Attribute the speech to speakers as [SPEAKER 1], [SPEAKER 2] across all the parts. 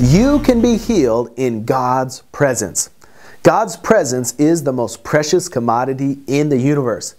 [SPEAKER 1] You can be healed in God's presence. God's presence is the most precious commodity in the universe.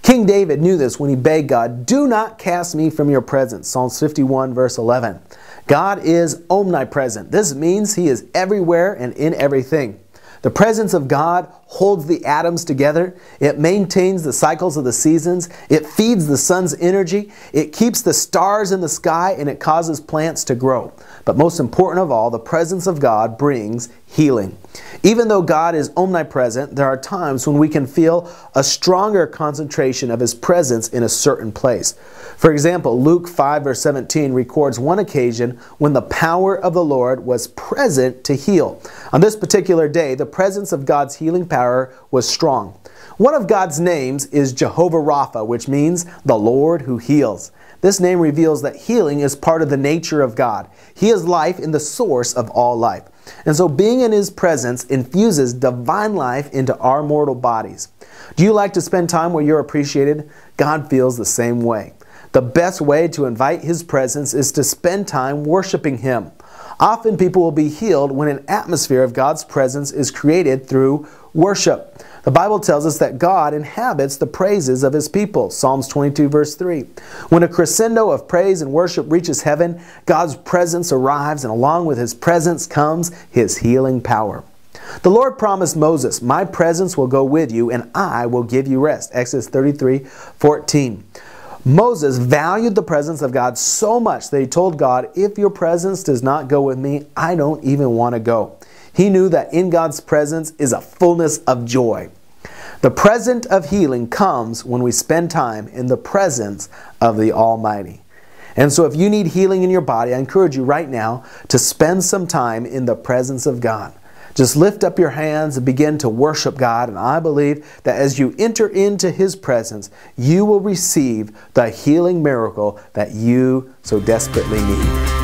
[SPEAKER 1] King David knew this when he begged God, "Do not cast me from your presence." Psalms 51 verse 11. God is omnipresent. This means He is everywhere and in everything. The presence of God holds the atoms together. It maintains the cycles of the seasons. It feeds the sun's energy. It keeps the stars in the sky, and it causes plants to grow. But most important of all, the presence of God brings healing. Even though God is omnipresent, there are times when we can feel a stronger concentration of His presence in a certain place. For example, Luke 5 verse 17 records one occasion when the power of the Lord was present to heal. On this particular day, the presence of God's healing power was strong. One of God's names is Jehovah Rapha, which means the Lord who heals. This name reveals that healing is part of the nature of God. He is life and the source of all life. And so being in His presence infuses divine life into our mortal bodies. Do you like to spend time where you're appreciated? God feels the same way. The best way to invite His presence is to spend time worshiping Him. Often people will be healed when an atmosphere of God's presence is created through worship. The Bible tells us that God inhabits the praises of His people. Psalms 22 verse 3. When a crescendo of praise and worship reaches heaven, God's presence arrives, and along with His presence comes His healing power. The Lord promised Moses, "My presence will go with you, and I will give you rest." Exodus 33:14. Moses valued the presence of God so much that he told God, "If your presence does not go with me, I don't even want to go." He knew that in God's presence is a fullness of joy. The present of healing comes when we spend time in the presence of the Almighty. And so if you need healing in your body, I encourage you right now to spend some time in the presence of God. Just lift up your hands and begin to worship God, and I believe that as you enter into His presence, you will receive the healing miracle that you so desperately need.